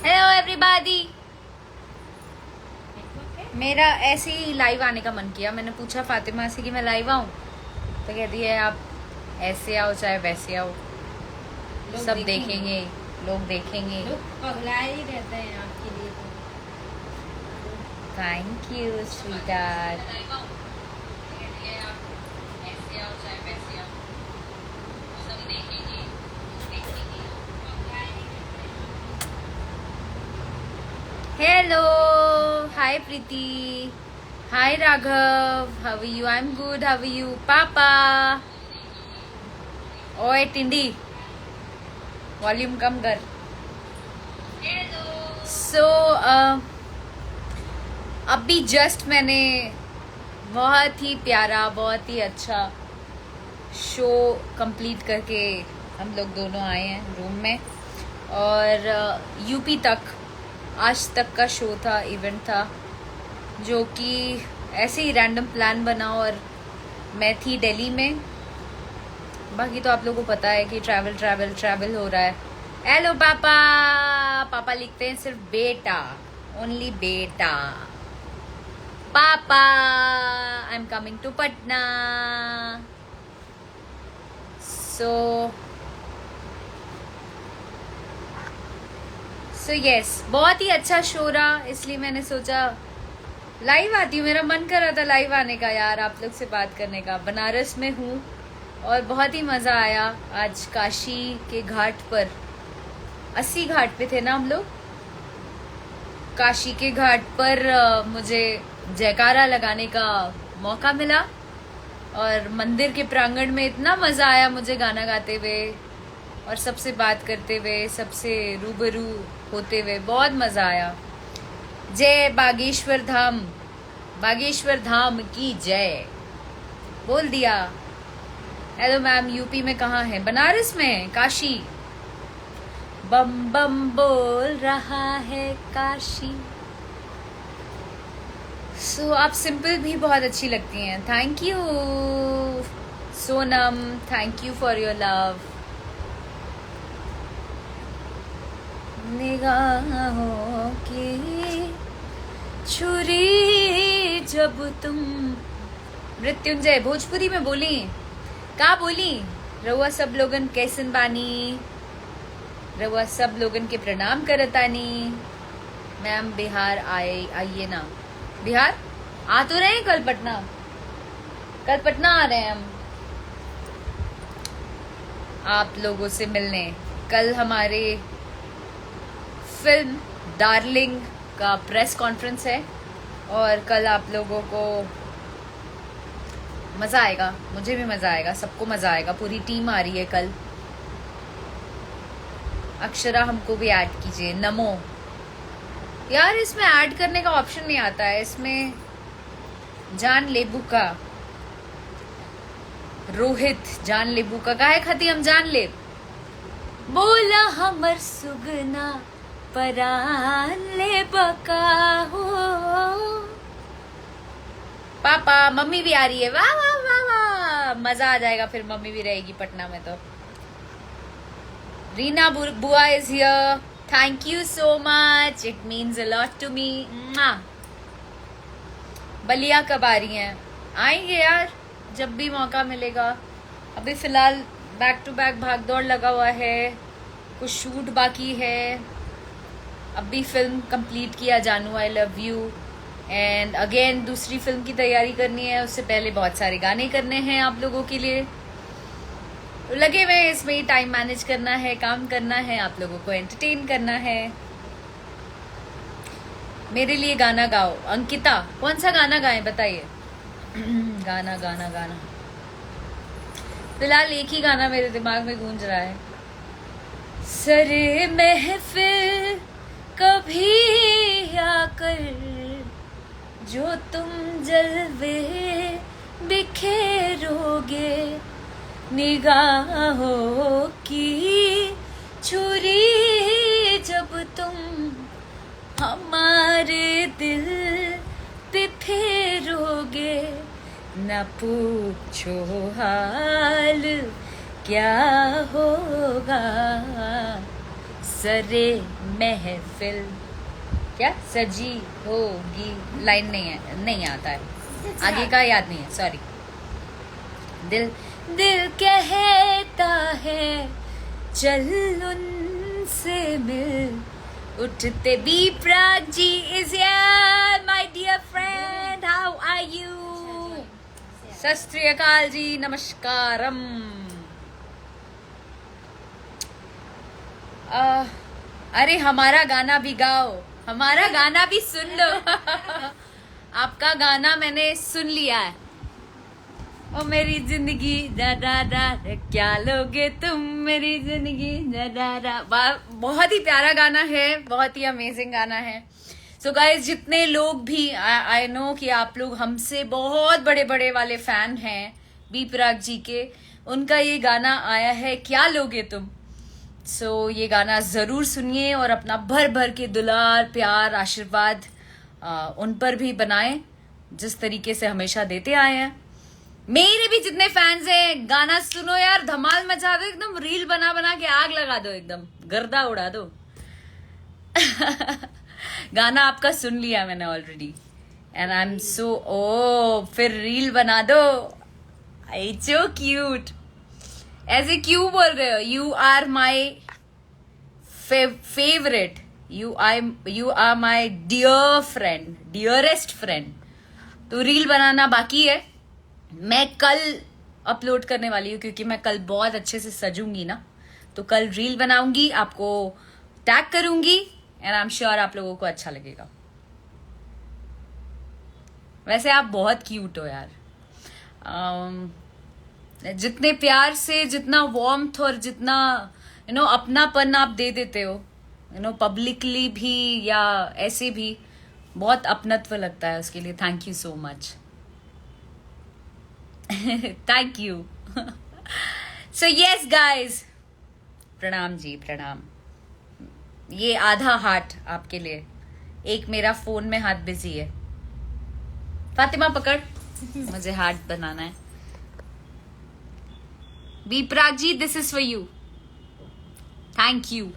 Hello everybody. मेरा ऐसे ही live आने का मन किया। मैंने पूछा फातिमा से कि मैं लाइव आऊं, तो कहती है आप ऐसे आओ चाहे वैसे आओ, सब देखेंगे, लोग देखेंगे। लोग पगलाए ही रहते हैं आपके लिए। Thank you sweetheart. Hello, hi Preeti, hi Raghav, how are you? I am good, how are you? पापा, ओए टिंडी, वॉल्यूम कम कर। सो अभी जस्ट मैंने बहुत ही प्यारा, बहुत ही अच्छा शो कंप्लीट करके हम लोग दोनों आए हैं रूम में। और यूपी तक, आज तक का शो था, इवेंट था, जो कि ऐसे ही रैंडम प्लान बना और मैं थी दिल्ली में। बाकी तो आप लोगों को पता है कि ट्रैवल ट्रैवल ट्रैवल हो रहा है। हेलो पापा, पापा लिखते हैं सिर्फ बेटा, ओनली बेटा। पापा, I am coming to Patna. So yes, बहुत ही अच्छा शो रहा, इसलिए मैंने सोचा लाइव आती हूँ। मेरा मन कर रहा था लाइव आने का यार, आप लोग से बात करने का। बनारस में हूँ और बहुत ही मजा आया। आज काशी के घाट पर, 80 घाट पे थे ना हम लोग। काशी के घाट पर मुझे जयकारा लगाने का मौका मिला और मंदिर के प्रांगण में इतना मजा आया मुझे गाना गाते हुए और सबसे बात करते हुए, सबसे रूबरू होते हुए। बहुत मजा आया। जय बागेश्वर धाम, बागेश्वर धाम की जय बोल दिया। हेलो मैम, यूपी में कहाँ है? बनारस में, काशी। बम बम बोल रहा है काशी। सो आप सिंपल भी बहुत अच्छी लगती हैं। Thank you Sonam, thank you for your love. निगाहों की छुरी जब तुम, मृत्युंजय भोजपुरी में बोली, का बोली? रउआ सब लोगन कैसन बानी? रउआ सब लोगन के प्रणाम करतानी। मैम बिहार आइए ना। बिहार आ तो रहे हैं, कल पटना आ रहे हैं हम आप लोगों से मिलने। कल हमारे फिल्म डार्लिंग का प्रेस कॉन्फ्रेंस है और कल आप लोगों को मजा आएगा, मुझे भी मजा आएगा, सबको मजा आएगा। पूरी टीम आ रही है कल। अक्षरा हमको भी ऐड कीजिए। नमो यार, इसमें ऐड करने का ऑप्शन नहीं आता है। इसमें जान लेबू का, रोहित जान लेबू का काहे खाती हम जान ले बोला हमर सुगना परान ले बका हो। पापा, मम्मी भी आ रही है। वाह वाह वाह वाह, मजा आ जाएगा फिर। मम्मी भी रहेगी पटना में तो। रीना बुआ is here, thank you so much, it means a lot to me. Ballia कब आ रही हैं? आएंगे यार, जब भी मौका मिलेगा। अभी फिलहाल बैक टू बैक भाग दौड़ लगा हुआ है, कुछ शूट बाकी है। अभी फिल्म कंप्लीट किया जानू आई लव यू, एंड अगेन दूसरी फिल्म की तैयारी करनी है। उससे पहले बहुत सारे गाने करने हैं आप लोगों के लिए। लगे हुए इसमें ही, टाइम मैनेज करना है, काम करना है, आप लोगों को एंटरटेन करना है। मेरे लिए गाना गाओ। अंकिता, कौन सा गाना गाएं बताइए? गाना गाना गाना, फिलहाल एक ही गाना मेरे दिमाग में गूंज रहा है। सरे महफिल कभी आकर जो तुम जलवे बिखेरोगे, निगाहों की छुरी जब तुम हमारे दिल पे फेरोगे, न पूछो हाल क्या होगा, सरे महफिल क्या सजी होगी, लाइन नहीं है, नहीं आता है, आगे का याद नहीं है, सॉरी। दिल दिल कहता है चल उनसे मिल, उठते B Prag ji is here my dear friend, how are you? Sat Sri अकाल जी, नमस्कारम। अरे हमारा गाना भी गाओ, हमारा गाना भी सुन लो। आपका गाना मैंने सुन लिया है। ओ मेरी जिंदगी दा दा दा, क्या लोगे तुम मेरी जिंदगी दा दा दा। बहुत ही प्यारा गाना है, बहुत ही अमेजिंग गाना है। सो गाइस, जितने लोग भी, आई नो कि आप लोग हमसे बहुत बड़े बड़े वाले फैन हैं बी प्राक जी के, उनका ये गाना आया है क्या लोगे तुम। सो ये गाना जरूर सुनिए और अपना भर भर के दुलार प्यार आशीर्वाद उन पर भी बनाएं, जिस तरीके से हमेशा देते आए हैं। मेरे भी जितने फैंस हैं, गाना सुनो यार, धमाल मचा दो, एकदम रील बना बना के आग लगा दो, एकदम गर्दा उड़ा दो। गाना आपका सुन लिया मैंने already and I am so, oh फिर रील बना दो, आई सो क्यूट। ऐसे क्यों बोल रहे हो? You are my favourite, you are my dear friend, dearest friend. तो रील बनाना बाकी है, मैं कल अपलोड करने वाली हूँ, क्योंकि मैं कल बहुत अच्छे से सजूंगी ना, तो कल रील बनाऊंगी, आपको टैग करूंगी एंड आई एम श्योर आप लोगों को अच्छा लगेगा। वैसे आप बहुत क्यूट हो यार, जितने प्यार से, जितना वार्मथ और जितना अपनापन आप दे देते हो, पब्लिकली भी या ऐसे भी, बहुत अपनत्व लगता है, उसके लिए thank you so much. Thank you. So yes guys, प्रणाम जी, प्रणाम। ये आधा हार्ट आपके लिए, एक मेरा फोन में हाथ बिजी है। फातिमा पकड़, मुझे हार्ट बनाना है। B Prag ji, this is for you, thank you.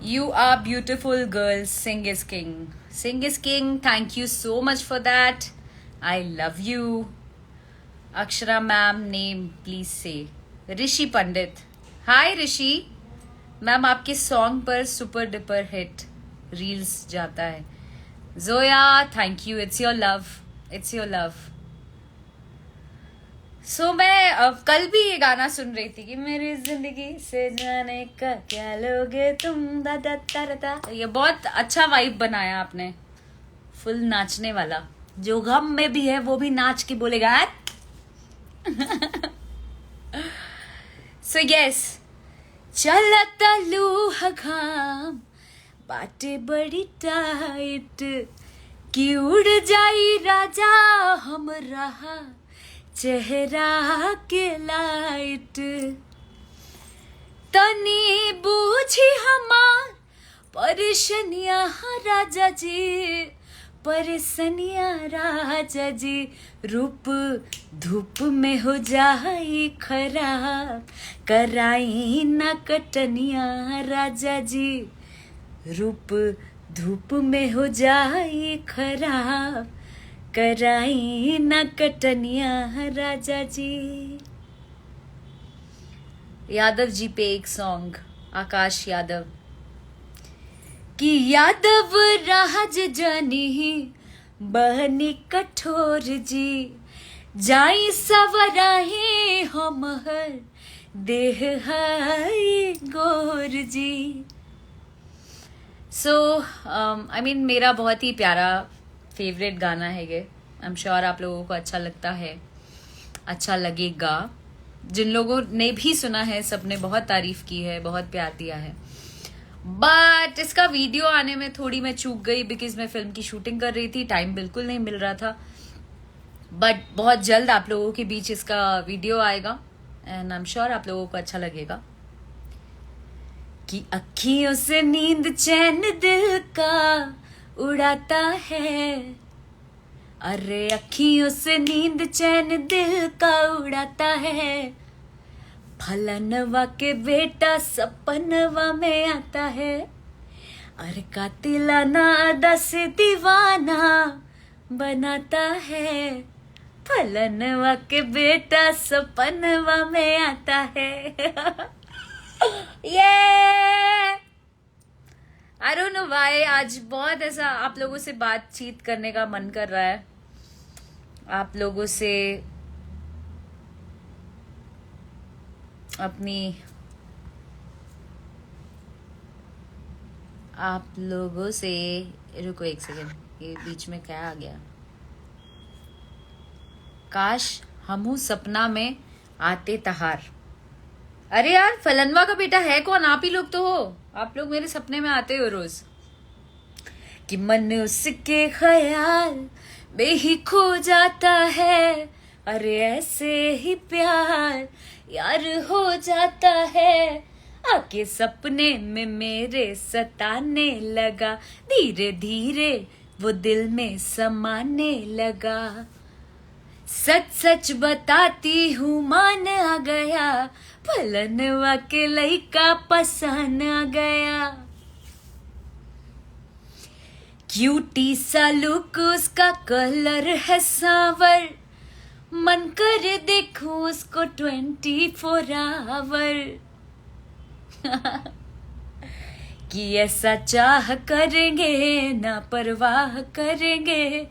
You are beautiful girls, sing is king. Sing is king, thank you so much for that. I love you. Akshara ma'am name please say. Rishi Pandit. Hi Rishi. Ma'am आपके song पर super duper hit reels जाता है। Zoya, thank you, it's your love, it's your love. So मैं कल भी ये गाना सुन रही थी कि मेरी जिंदगी से जाने का क्या लोगे तुम, दा दा दा दा। ये बहुत अच्छा वाइब बनाया आपने, फुल नाचने वाला। जो गम में भी है वो भी नाच के बोलेगा। सो यस, चलता लूहा घाम बाटे बड़ी टाइट, कि उड़ जाई राजा हम रहा चेहरा के लाइट, तनी बूझी हमार परेशानियां राजा जी, परेशानियां राजा जी, रूप धूप में हो जाई खराब, कराई ना कटनिया राजा जी, रूप धूप में हो जाई खराब, कराई ना कटनिया राजा जी। यादव जी पे एक सॉन्ग, आकाश यादव कि यादव राज जानी बहनी कठोर जी, जाई सवराही हम हर देह हाय गोर जी। सो आई मीन मेरा बहुत ही प्यारा फेवरेट गाना है ये, आई एम श्योर आप लोगों को अच्छा लगता है, अच्छा लगेगा। जिन लोगों ने भी सुना है सबने बहुत तारीफ की है, बहुत प्यार दिया है। बट इसका वीडियो आने में थोड़ी मैं चूक गई, बिकॉज मैं फिल्म की शूटिंग कर रही थी, टाइम बिल्कुल नहीं मिल रहा था। बट बहुत जल्द आप लोगों के बीच इसका वीडियो आएगा एंड आई एम श्योर आप लोगों को अच्छा लगेगा। कि अखियों से नींद चैन दिल का उड़ाता है, अरे अखियों से नींद चैन दिल का उड़ाता है, फलनवा के बेटा सपनवा में आता है, और कातिलाना अदा से दीवाना बनाता है। फलनवा के बेटा सपनवा में आता है। ये आई डोंट नो व्हाई आज बहुत ऐसा आप लोगों से बातचीत करने का मन कर रहा है, आप लोगों से रुको एक सेकेंड, ये बीच में क्या आ गया। काश हमू सपना में आते तहार। अरे यार फलनवा का बेटा है कौन? आप ही लोग तो हो, आप लोग मेरे सपने में आते हो रोज। कि मन उसके ख्याल में ही खो जाता है, अरे ऐसे ही प्यार यार हो जाता है। आके सपने में मेरे सताने लगा, धीरे धीरे वो दिल में समाने लगा। सच सच बताती हूँ मान आ गया, फलनवा के लइका पसंद आ गया। क्यूटी सा लुक उसका, कलर है सांवर, मन करे देखूं उसको 24 आवर। कि ऐसा चाह करेंगे ना परवाह करेंगे,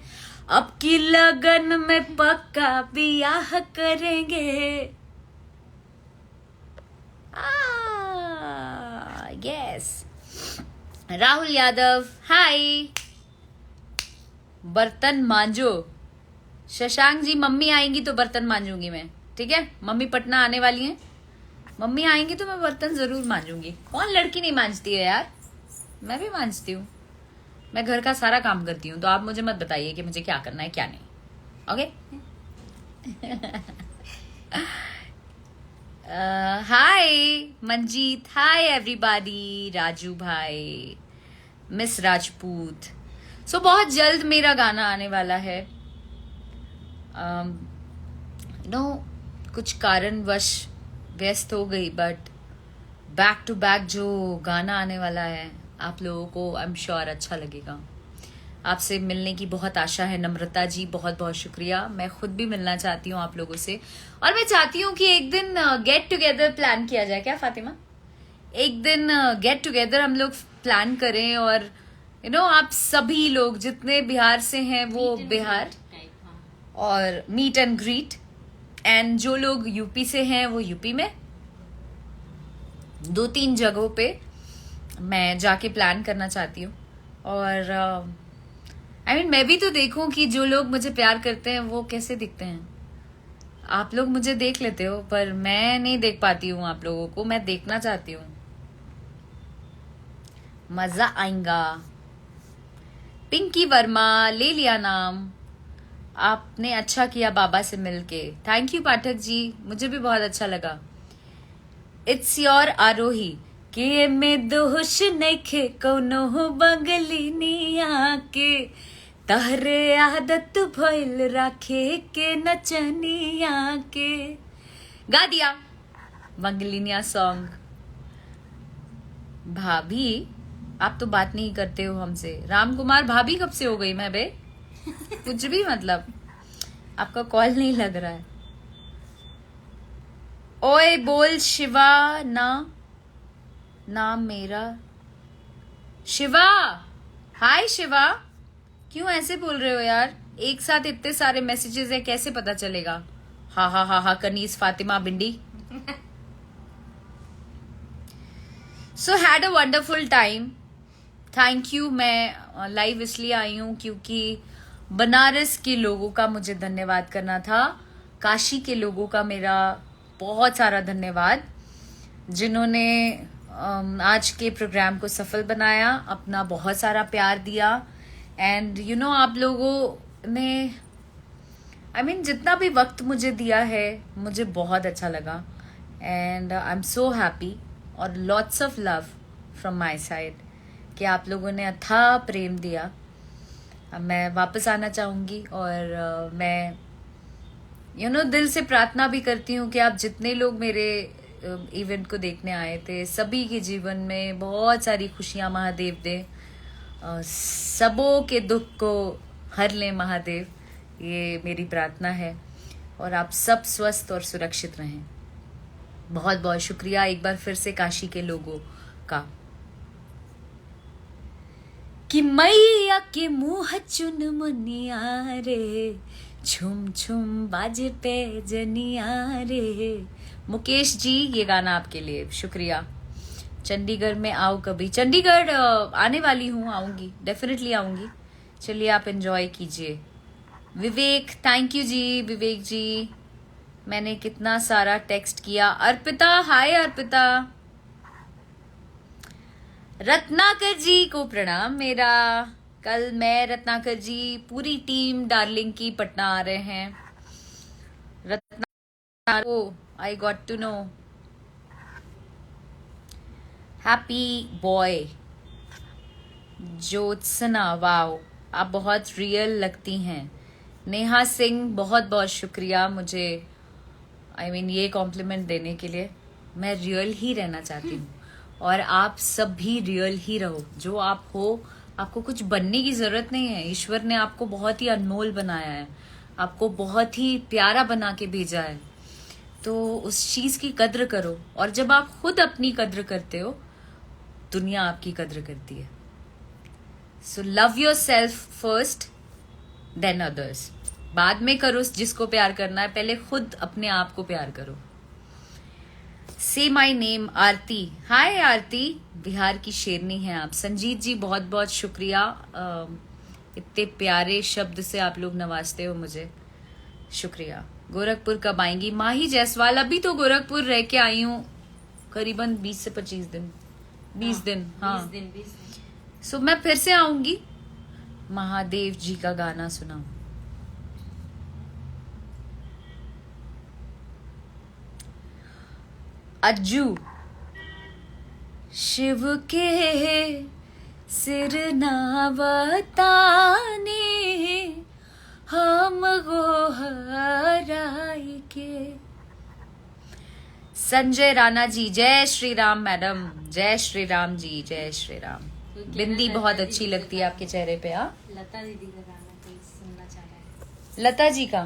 अब की लगन में पक्का बियाह करेंगे। यस राहुल यादव हाय। बर्तन मांजो शशांक जी, मम्मी आएंगी तो बर्तन मांजूंगी मैं, ठीक है? मम्मी पटना आने वाली हैं, मम्मी आएंगी तो मैं बर्तन जरूर मांजूंगी। कौन लड़की नहीं मांजती है यार, मैं भी मांजती हूँ, मैं घर का सारा काम करती हूँ। तो आप मुझे मत बताइए कि मुझे क्या करना है क्या नहीं, ओके? हाय मंजीत, हाय एवरीबॉडी, राजू भाई, मिस राजपूत। सो बहुत जल्द मेरा गाना आने वाला है। कुछ कारणवश व्यस्त हो गई, बट बैक टू बैक जो गाना आने वाला है आप लोगों को आई एम श्योर अच्छा लगेगा। आपसे मिलने की बहुत आशा है। नम्रता जी बहुत बहुत शुक्रिया, मैं खुद भी मिलना चाहती हूँ आप लोगों से, और मैं चाहती हूँ कि एक दिन गेट टुगेदर प्लान किया जाए। क्या फातिमा, एक दिन गेट टुगेदर हम लोग प्लान करें, और आप सभी लोग जितने बिहार से हैं वो बिहार, और मीट एंड ग्रीट, एंड जो लोग यूपी से हैं वो यूपी में 2-3 जगहों पे मैं जाके प्लान करना चाहती हूँ। और मैं भी तो देखूं कि जो लोग मुझे प्यार करते हैं वो कैसे दिखते हैं। आप लोग मुझे देख लेते हो पर मैं नहीं देख पाती हूँ आप लोगों को, मैं देखना चाहती हूँ। मजा आएगा। पिंकी वर्मा ले लिया नाम, आपने अच्छा किया बाबा से मिलके। थैंक यू पाठक जी, मुझे भी बहुत अच्छा लगा। इट्स योर आरोही के में दोष नइखे कौनो बंगली निया के, तहरे आदत भइल राखे के नचनिया के। गा दिया बंगलिनिया सॉन्ग। भाभी आप तो बात नहीं करते हो हमसे। राम कुमार भाभी कब से हो गई मैं बे? कुछ भी मतलब, आपका कॉल नहीं लग रहा है। ओए बोल शिवा ना, नाम मेरा शिवा। हाय शिवा, क्यों ऐसे बोल रहे हो यार? एक साथ इतने सारे मैसेजेस है, कैसे पता चलेगा? हा हा हा हा Kaneez Fatima Bindi. So had a wonderful time, thank you. मैं लाइव इसलिए आई हूँ क्योंकि बनारस के लोगों का मुझे धन्यवाद करना था, काशी के लोगों का मेरा बहुत सारा धन्यवाद, जिन्होंने आज के प्रोग्राम को सफल बनाया, अपना बहुत सारा प्यार दिया। एंड आप लोगों ने जितना भी वक्त मुझे दिया है मुझे बहुत अच्छा लगा, and I am so happy, और lots of love from my side कि आप लोगों ने अथाह प्रेम दिया। मैं वापस आना चाहूँगी, और मैं दिल से प्रार्थना भी करती हूँ कि आप जितने लोग मेरे इवेंट को देखने आए थे, सभी के जीवन में बहुत सारी खुशियां महादेव दे, सबों के दुख को हर ले महादेव, ये मेरी प्रार्थना है। और आप सब स्वस्थ और सुरक्षित रहें। बहुत बहुत शुक्रिया एक बार फिर से काशी के लोगों का। कि मैया के मुँह चुन मुनिया रे, छुम छुम बाजे पे जनिया रे। मुकेश जी, ये गाना आपके लिए, शुक्रिया। चंडीगढ़ में आओ कभी। चंडीगढ़ आने वाली हूँ, आऊंगी, डेफिनेटली आऊंगी। चलिए आप एंजॉय कीजिए। विवेक, थैंक यू जी। विवेक जी, मैंने कितना सारा टेक्स्ट किया। अर्पिता, हाय अर्पिता। रत्नाकर जी को प्रणाम मेरा। कल मैं, रत्नाकर जी, पूरी टीम डार्लिंग की पटना आ रहे हैं। Ratnakar, oh I got to know. Happy boy. Jyotsna, wow, आप बहुत रियल लगती हैं। नेहा सिंह, बहुत बहुत शुक्रिया मुझे ये कॉम्प्लीमेंट देने के लिए। मैं रियल ही रहना चाहती हूँ और आप सब भी रियल ही रहो। जो आप हो, आपको कुछ बनने की जरूरत नहीं है। ईश्वर ने आपको बहुत ही अनमोल बनाया है, आपको बहुत ही प्यारा बना के भेजा है, तो उस चीज की कद्र करो। और जब आप खुद अपनी कद्र करते हो, दुनिया आपकी कद्र करती है। So love your self first, than others. बाद में करो जिसको प्यार करना है, पहले खुद अपने आप को प्यार करो। से माई नेम, आरती। हाय आरती, बिहार की शेरनी हैं आप। संजीत जी, बहुत बहुत शुक्रिया, इतने प्यारे शब्द से आप लोग नवाजते हो मुझे, शुक्रिया। गोरखपुर कब आएंगी? माही जायसवाल, अभी तो गोरखपुर रह के आई हूँ करीबन 20 से 25 दिन, 20 दिन, हाँ 20 दिन। सो मैं फिर से आऊंगी। महादेव जी का गाना सुनाऊं। अज्जू, शिव के सिर नावताने, हम गोहराई के। संजय राणा जी, जय श्री राम मैडम, जय श्री राम जी, जय श्री राम। बिंदी बहुत अच्छी लगती है आपके चेहरे पे। हाँ, लता दीदी का गाना कोई सुनना चाह रहा है। लता जी का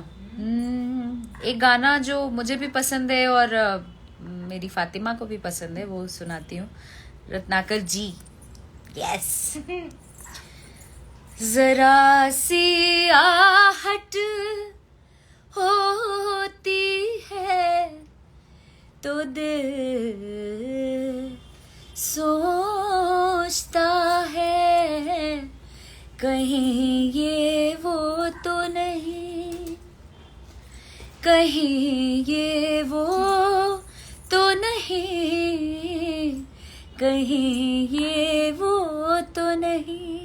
एक गाना जो मुझे भी पसंद है और मेरी फातिमा को भी पसंद है, वो सुनाती हूँ। रत्नाकर जी, यस। जरा सी आहट होती है तो दिल सोचता है, कहीं ये वो तो नहीं, कहीं ये वो तो नहीं, कहीं ये वो तो नहीं।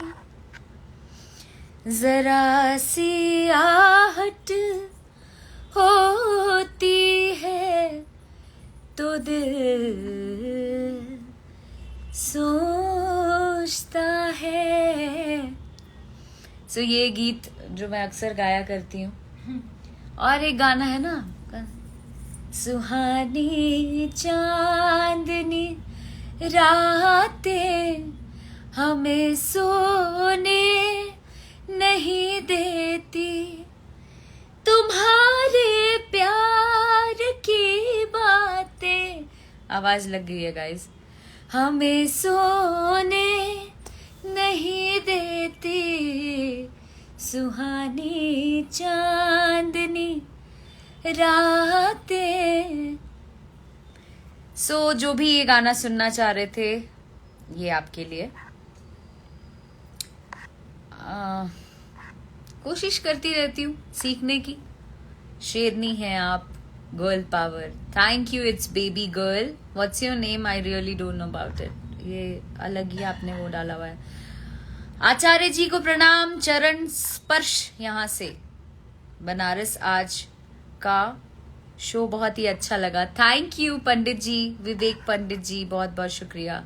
जरा सी आहट होती है तो दिल सोचता है। सो ये गीत जो मैं अक्सर गाया करती हूँ। और एक गाना है ना, सुहानी चांदनी रातें हमें सोने नहीं देती, तुम्हारे प्यार की बातें, आवाज लग गई है गाइस, हमें सोने नहीं देती, सुहानी चांदनी रातें। सो जो भी ये गाना सुनना चाह रहे थे, ये आपके लिए। कोशिश करती रहती हूँ सीखने की। शेरनी है आप, girl power. Thank you, it's baby girl. What's your name? I really don't know about it. ये अलग ही आपने वो डाला हुआ है। आचार्य जी को प्रणाम, चरण स्पर्श यहाँ से। बनारस आज का शो बहुत ही अच्छा लगा। थैंक यू पंडित जी, विवेक पंडित जी, बहुत बहुत शुक्रिया।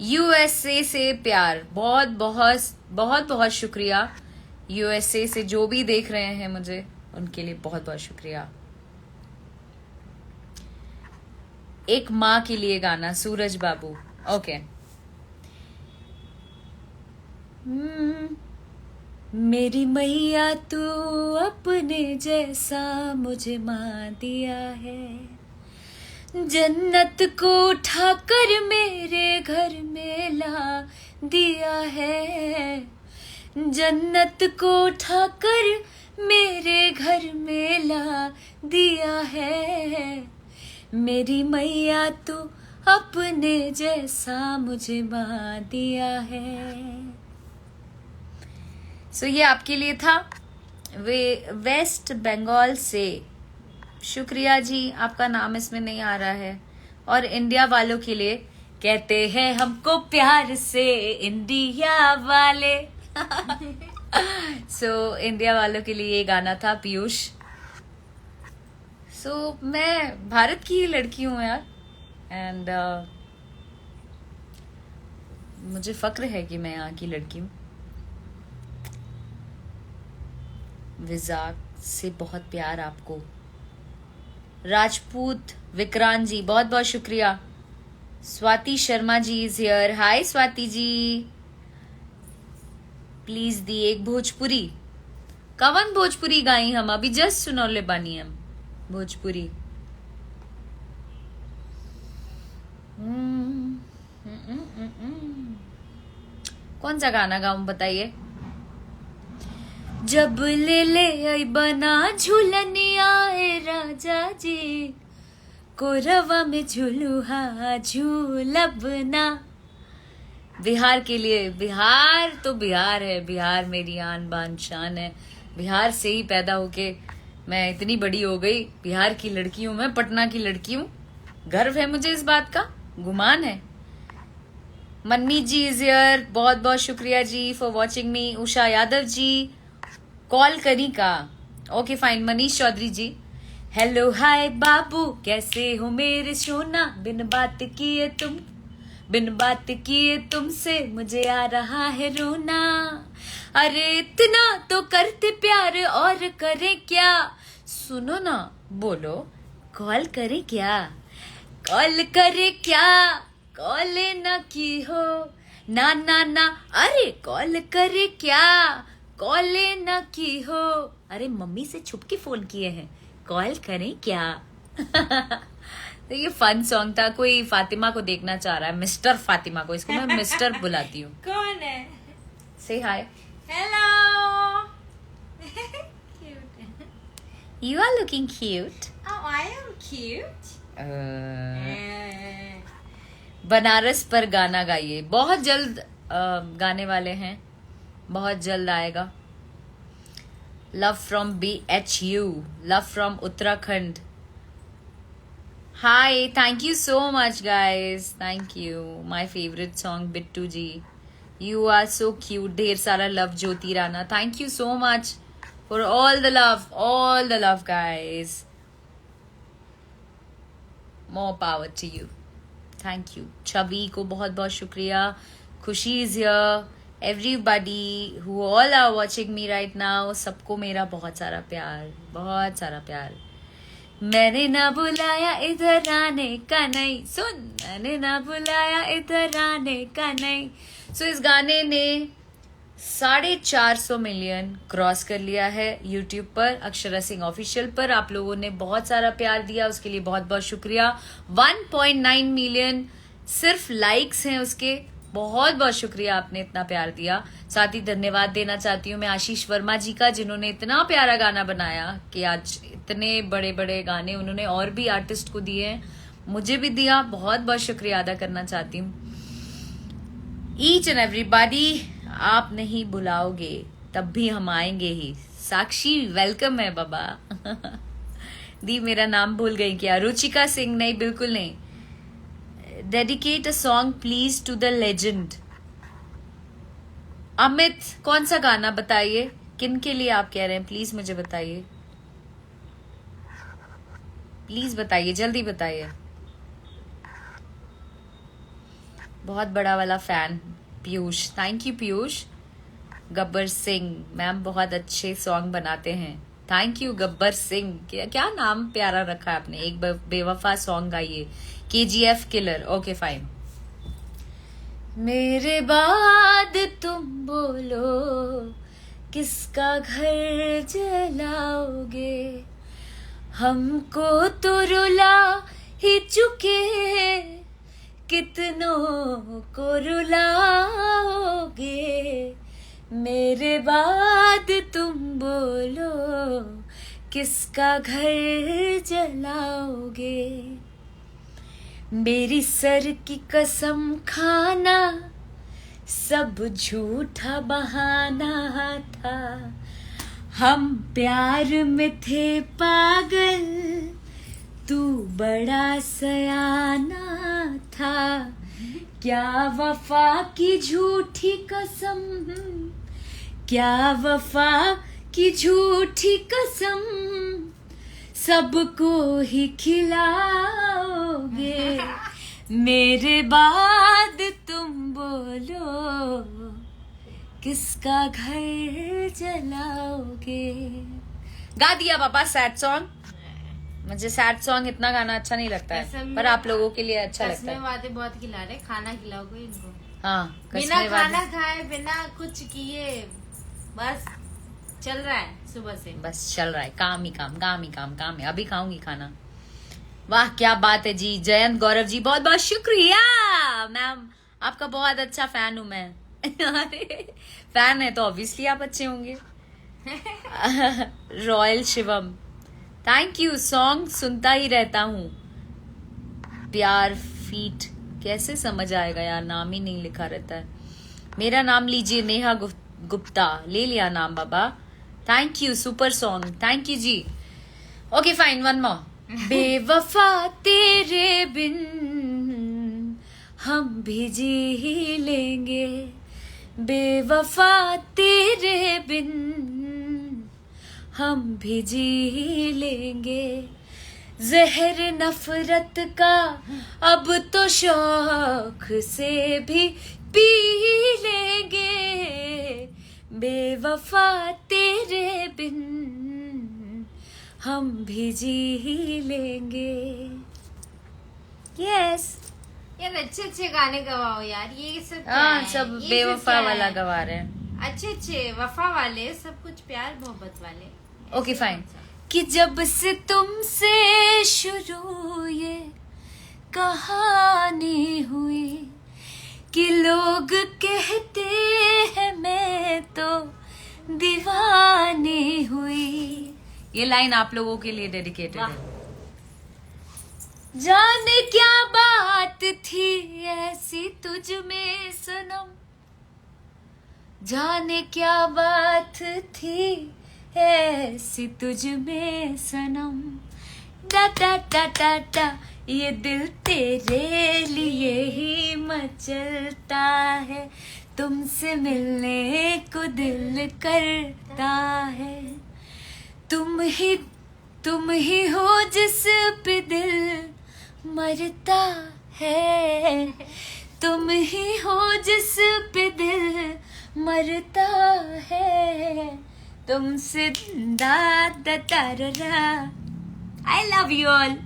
यूएसए से प्यार, बहुत बहुत बहुत बहुत शुक्रिया। यूएसए से जो भी देख रहे हैं मुझे, उनके लिए बहुत बहुत शुक्रिया। एक माँ के लिए गाना, सूरज बाबू। ओके। मेरी मैया तू अपने जैसा मुझे माँ दिया है, जन्नत को उठाकर मेरे घर में ला दिया है, जन्नत को उठाकर मेरे घर में ला दिया है, मेरी मैया तू अपने जैसा मुझे माँ दिया है। सो ये आपके लिए था, वे वेस्ट बंगाल से। शुक्रिया जी, आपका नाम इसमें नहीं आ रहा है। और इंडिया वालों के लिए, कहते हैं हमको प्यार से इंडिया वाले। सो इंडिया वालों के लिए ये गाना था, पीयूष। सो मैं भारत की लड़की हूँ यार, एंड मुझे फक्र है कि मैं यहाँ की लड़की हूँ। विजाक से बहुत प्यार आपको। राजपूत विक्रांत जी, बहुत बहुत शुक्रिया। Swati Sharma ji is here. Hi Swati ji, please दी एक भोजपुरी। कवन भोजपुरी गाई हम? अभी जस्ट सुनौले बानी हम भोजपुरी। कौन सा गाना गाऊं बताइए? जब ले ले आई बना झूलनिया ए राजा जी, कोरवा में झूलुहा झूलब ना। बिहार के लिए, बिहार तो बिहार है, बिहार मेरी आन बान शान है। बिहार से ही पैदा होके मैं इतनी बड़ी हो गई। बिहार की लड़की हूँ मैं, पटना की लड़की हूँ। गर्व है मुझे इस बात का, गुमान है। मनमीत जी इज हियर, बहुत बहुत शुक्रिया जी for watching me. Usha Yadav ji, call करी का? Okay fine. Manish Chaudhary ji, hello hi बाबू, कैसे हो मेरे सोना, बिन बात किए तुमसे मुझे आ रहा है रोना। अरे इतना तो करते प्यार और करे क्या, सुनो ना बोलो, कॉल करे क्या, कॉल करे क्या, कॉल ना की हो ना ना ना। अरे कॉल करे क्या, कॉल ना की हो। अरे मम्मी से छुप के फोन किए हैं, कॉल करें क्या। तो ये फन सॉन्ग था। कोई फातिमा को देखना चाह रहा है, मिस्टर फातिमा को, इसको मैं मिस्टर बुलाती हूँ। कौन है? से hi. Hello. You are looking cute. Oh, I am cute. Banaras पर गाना गाइए। बहुत जल्द गाने वाले हैं, बहुत जल्द आएगा। Love from BHU, love from Uttarakhand. Hi, thank you so much guys, thank you. My favourite song Bittu ji, you are so cute. ढेर सारा love Jyoti Rana, thank you so much for all the love guys. More power to you, thank you. Chhavi को बहुत बहुत शुक्रिया। Khushi is here, everybody who all are watching me right now, सबको मेरा बहुत सारा प्यार, बहुत सारा प्यार। मैंने ना बुलाया इधर आने का नहीं, सुन, मैंने ना बुलाया इधर आने का नहीं। सो इस गाने ने 450 मिलियन क्रॉस कर लिया है यूट्यूब पर, अक्षरा सिंह ऑफिशियल पर। आप लोगों ने बहुत सारा प्यार दिया, उसके लिए बहुत बहुत शुक्रिया। 1.9 मिलियन सिर्फ लाइक्स हैं उसके, बहुत बहुत शुक्रिया, आपने इतना प्यार दिया। साथ ही धन्यवाद देना चाहती हूँ मैं आशीष वर्मा जी का, जिन्होंने इतना प्यारा गाना बनाया कि आज इतने बड़े बड़े गाने उन्होंने और भी आर्टिस्ट को दिए हैं, मुझे भी दिया। बहुत बहुत शुक्रिया अदा करना चाहती हूँ। ईच एंड एवरीबॉडी, आप नहीं बुलाओगे तब भी हम आएंगे ही। साक्षी वेलकम है बाबा। दी मेरा नाम भूल गई क्या? रुचिका सिंह, नहीं बिल्कुल नहीं। Dedicate a song please to the legend. Amit, कौन सा गाना बताइए, किन के लिए आप कह रहे हैं? प्लीज मुझे बताइए, प्लीज बताइए, जल्दी बताइए। बहुत बड़ा वाला fan Piyush, thank you Piyush. Gabbar Singh ma'am बहुत अच्छे सॉन्ग बनाते हैं, थैंक यू गब्बर सिंह। क्या नाम प्यारा रखा है आपने। एक बेवफा सॉन्ग गाइए। KGF killer. Okay fine. मेरे बाद तुम बोलो किसका घर जलाओगे, हमको तो रुला ही चुके, कितनों को रुलाओगे। मेरे बाद तुम बोलो किसका घर जलाओगे। मेरी सर की कसम खाना सब झूठा बहाना था, हम प्यार में थे पागल, तू बड़ा सयाना था। क्या वफा की झूठी कसम, क्या वफा की झूठी कसम, सबको ही खिलाओगे। मेरे बाद तुम बोलो किसका घर जलाओगे। गा दिया पापा सैड सॉन्ग। मुझे सैड सॉन्ग इतना गाना अच्छा नहीं लगता है, पर आप लोगों के लिए अच्छा लगता है। वादे बहुत खिला रहे, खाना खिलाओ कोई इनको। हाँ, बिना खाना खाए बिना कुछ किए बस चल रहा है सुबह से। बस चल रहा है, काम ही काम, काम ही काम, काम है। अभी खाऊंगी खाना। वाह क्या बात है जी। जयंत गौरव जी बहुत बहुत शुक्रिया मैम, आपका बहुत अच्छा फैन हूं मैं। फैन है तो ऑब्वियसली आप अच्छे होंगे। Royal Shivam thank you. Song सुनता ही रहता हूँ। प्यार फीट कैसे समझ आएगा यार, नाम ही नहीं लिखा रहता है। मेरा नाम लीजिए नेहा गुप्ता। ले लिया नाम बाबा। Thank you super song, thank you जी। Okay fine, one more. बेवफा तेरे बिन हम भी जी ही लेंगे, बेवफा तेरे बिन हम भी जी ही लेंगे। जहर नफरत का अब तो शौक से भी पी लेंगे, बेवफा तेरे बिन हम भी जी ही लेंगे। यस यार अच्छे अच्छे गाने गवाओ यार, ये सब क्या हाँ है? सब ये बेवफा क्या वाला है? गवा रहे हैं। अच्छे अच्छे वफा वाले, सब कुछ प्यार मोहब्बत वाले। Okay fine. कि जब से तुमसे शुरू ये कहानी हुई, कि लोग कहते हैं मैं तो दीवानी हुई। ये लाइन आप लोगों के लिए डेडिकेटेड है। जाने क्या बात थी ऐसी तुझ में सनम, जाने क्या बात थी ऐसी तुझ में सनम। डा डा डा डा डा ये दिल तेरे लिए ही मचलता है, तुमसे मिलने को दिल करता है। तुम ही हो जिस पे दिल मरता है, तुम ही हो जिस पे दिल मरता है, तुमसे आई लव यू ऑल।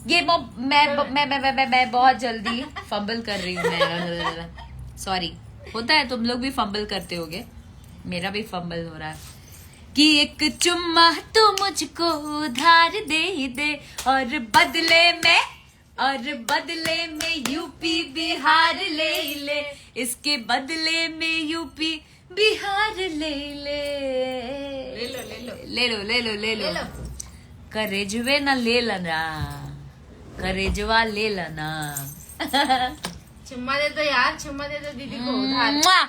ये मैं बहुत जल्दी फंबल कर रही हूँ मैं, सॉरी। होता है, तुम लोग भी फंबल करते होगे, मेरा भी फंबल हो रहा है। कि एक चुम्मा तो मुझको उधार दे दे, और बदले में यूपी बिहार ले ले, इसके बदले में यूपी बिहार ले ले। ले लो करेजवे ना ले लेना, करेजवा ले लेना। चुम्मा दे दो यार, चुम्मा दे दो दीदी को उधार। मुआ!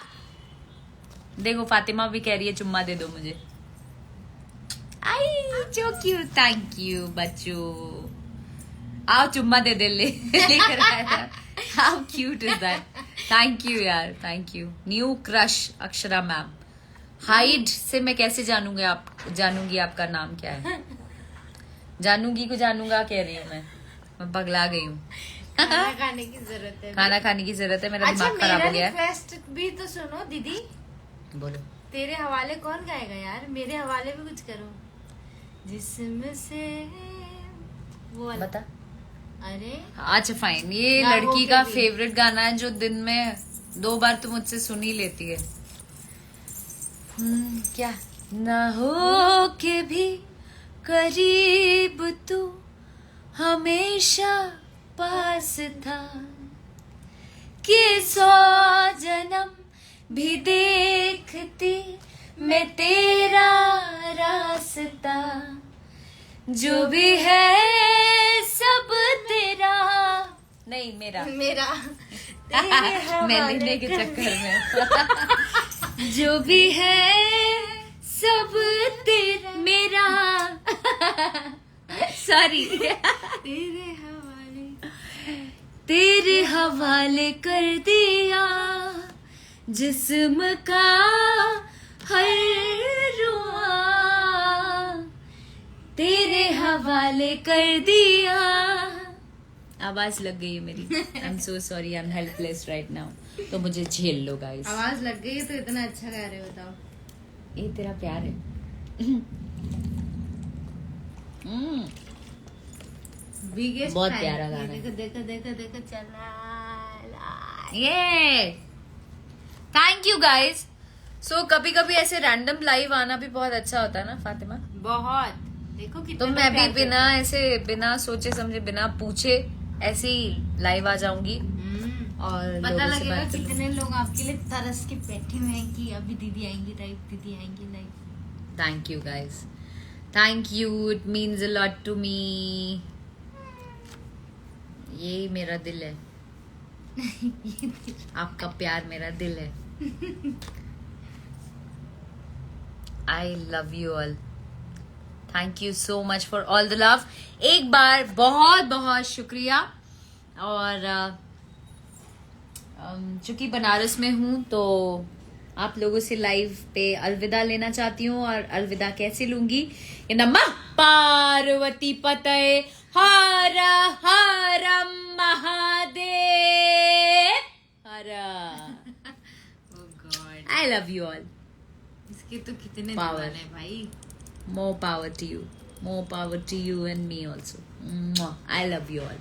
देखो फातिमा भी कह रही है चुम्मा दे दो मुझे। आई जो क्यूट, थैंक यू बच्चों। आओ चुम्मा दे दे लेकर आया। How cute is that. Thank you यार, thank you. New crush Akshara ma'am. हाइड से मैं कैसे जानूंगी आपका नाम क्या है। जानूंगी को जानूंगा कह रही हूँ मैं पगला गई हूँ। खाना खाने की जरूरत है, खाना खाने की जरूरत है, मेरा अच्छा, दिमाग खराब हो गया है। रिक्वेस्ट भी तो सुनो दीदी। बोलो। तेरे हवाले कौन गाएगा यार, मेरे हवाले भी कुछ करो। जिस्म से वो वाला। बता। अरे अच्छा फाइन, ये ना लड़की हो का के भी। फेवरेट गाना है जो दिन में 2 बार तो मुझसे सुन ही लेती है। क्या? ना हो के भी करीब तू हमेशा पास था, कि 100 जन्म भी देखती मैं तेरा रास्ता, जो भी है सब तेरा, नहीं मेरा मेरा मैं लेने के चक्कर में जो भी है सब तेरा मेरा सॉरी तेरे हवाले कर दिया जिस्म का हर रुआ, तेरे हवाले कर दिया। आवाज लग गई है मेरी। आई am so sorry, I am helpless right now, तो मुझे झेल लो गाइस। आवाज लग गई है तो इतना अच्छा गा रहे हो, बताओ। ये तेरा प्यार है। बिगेस्ट बहुत प्यारा गाना है। देखो देखो देखो देखो चला। ये थैंक यू गाइस। सो कभी कभी ऐसे रैंडम लाइव आना भी बहुत अच्छा होता है ना फातिमा। बहुत। देखो कितना तो मैं भी बिना ऐसे बिना सोचे समझे बिना पूछे ऐसे ही लाइव आ जाऊंगी और पता लोगों से लगेगा बात करूंगी। कितने लोग आपके लिए तरस के बैठे हुए हैं कि अभी दीदी आएंगी लाइव, दीदी आएंगी live. Thank you guys, thank you, it means a lot to me. ये मेरा दिल है, आपका प्यार मेरा दिल है। I love you all, thank you so much for all the love. एक बार बहुत बहुत शुक्रिया। और चूंकि बनारस में हूँ तो आप लोगों से लाइव पे अलविदा लेना चाहती हूँ। और अलविदा कैसे लूंगी? ये नमः पार्वती पतये हर हर महादेव हर। I love you all. इसके तो कितने Power. दीवाने हैं भाई। More power to you. More power to you and me also. Mwah. I love you all.